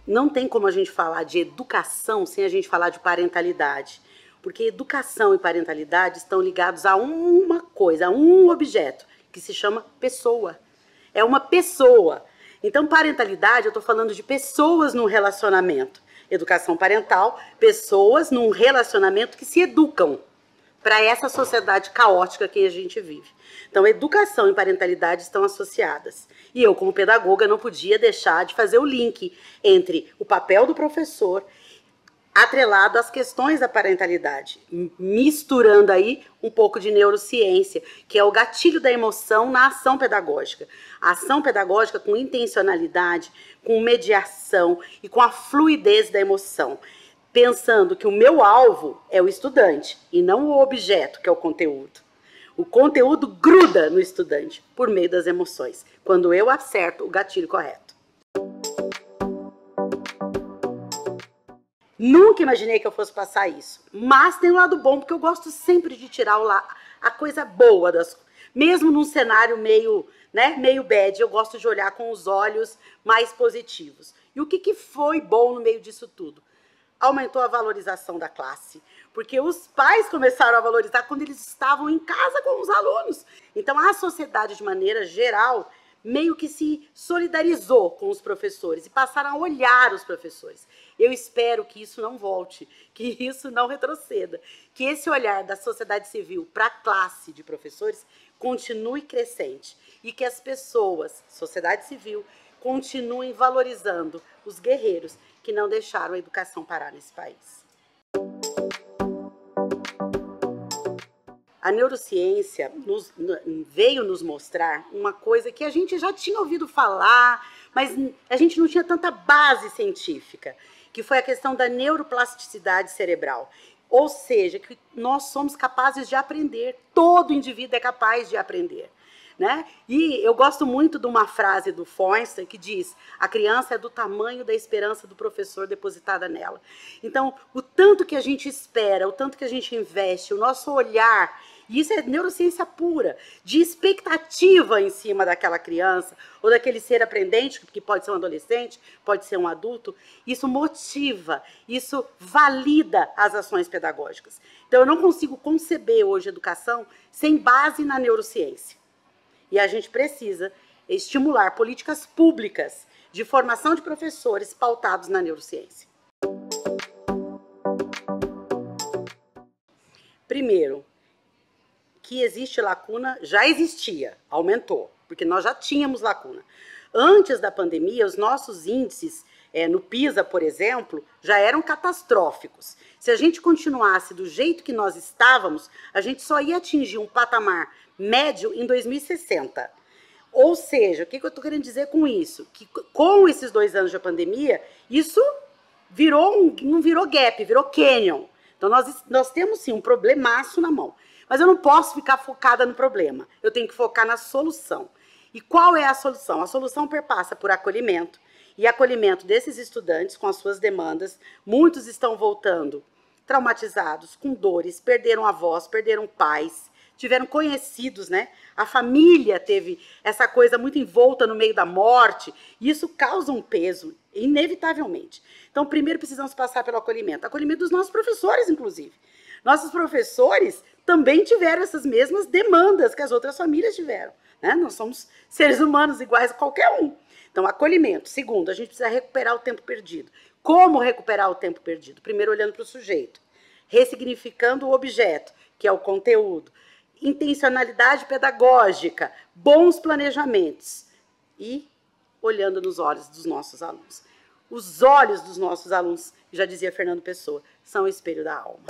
Não tem como a gente falar de educação sem a gente falar de parentalidade. Porque educação e parentalidade estão ligados a uma coisa, a um objeto, que se chama pessoa. É uma pessoa. Então, parentalidade, eu estou falando de pessoas num relacionamento. Educação parental, pessoas num relacionamento que se educam para essa sociedade caótica que a gente vive. Então, educação e parentalidade estão associadas. E eu, como pedagoga, não podia deixar de fazer o link entre o papel do professor atrelado às questões da parentalidade, misturando aí um pouco de neurociência, que é o gatilho da emoção na ação pedagógica. A ação pedagógica com intencionalidade, com mediação e com a fluidez da emoção, pensando que o meu alvo é o estudante e não o objeto, que é o conteúdo. O conteúdo gruda no estudante por meio das emoções, quando eu acerto o gatilho correto. Nunca imaginei que eu fosse passar isso, mas tem um lado bom, porque eu gosto sempre de tirar a coisa boa, mesmo num cenário meio bad, eu gosto de olhar com os olhos mais positivos. E o que foi bom no meio disso tudo? Aumentou a valorização da classe, porque os pais começaram a valorizar quando eles estavam em casa com os alunos. Então, a sociedade, de maneira geral, meio que se solidarizou com os professores e passaram a olhar os professores. Eu espero que isso não volte, que isso não retroceda, que esse olhar da sociedade civil para a classe de professores continue crescente e que as pessoas, sociedade civil, continuem valorizando os guerreiros que não deixaram a educação parar nesse país. A neurociência veio nos mostrar uma coisa que a gente já tinha ouvido falar, mas a gente não tinha tanta base científica, que foi a questão da neuroplasticidade cerebral. Ou seja, que nós somos capazes de aprender, todo indivíduo é capaz de aprender. Né? E eu gosto muito de uma frase do Feunster que diz: a criança é do tamanho da esperança do professor depositada nela. Então, o tanto que a gente espera, o tanto que a gente investe, o nosso olhar, e isso é neurociência pura, de expectativa em cima daquela criança, ou daquele ser aprendente, que pode ser um adolescente, pode ser um adulto, isso motiva, isso valida as ações pedagógicas. Então, eu não consigo conceber hoje educação sem base na neurociência. E a gente precisa estimular políticas públicas de formação de professores pautados na neurociência. Primeiro, que existe lacuna, já existia, aumentou, porque nós já tínhamos lacuna. Antes da pandemia, os nossos índices, no PISA, por exemplo, já eram catastróficos. Se a gente continuasse do jeito que nós estávamos, a gente só ia atingir um patamar médio em 2060. Ou seja, o que eu estou querendo dizer com isso? Que com esses 2 anos de pandemia, isso não virou gap, virou canyon. Então, nós temos, sim, um problemaço na mão. Mas eu não posso ficar focada no problema. Eu tenho que focar na solução. E qual é a solução? A solução perpassa por acolhimento. E acolhimento desses estudantes com as suas demandas. Muitos estão voltando traumatizados, com dores, perderam avós, perderam pais, tiveram conhecidos, né? A família teve essa coisa muito envolta no meio da morte, e isso causa um peso, inevitavelmente. Então, primeiro precisamos passar pelo acolhimento dos nossos professores, inclusive. Nossos professores também tiveram essas mesmas demandas que as outras famílias tiveram, né? Nós somos seres humanos iguais a qualquer um. Então, acolhimento. Segundo, a gente precisa recuperar o tempo perdido. Como recuperar o tempo perdido? Primeiro, olhando para o sujeito, ressignificando o objeto, que é o conteúdo, intencionalidade pedagógica, bons planejamentos e olhando nos olhos dos nossos alunos. Os olhos dos nossos alunos, já dizia Fernando Pessoa, são o espelho da alma.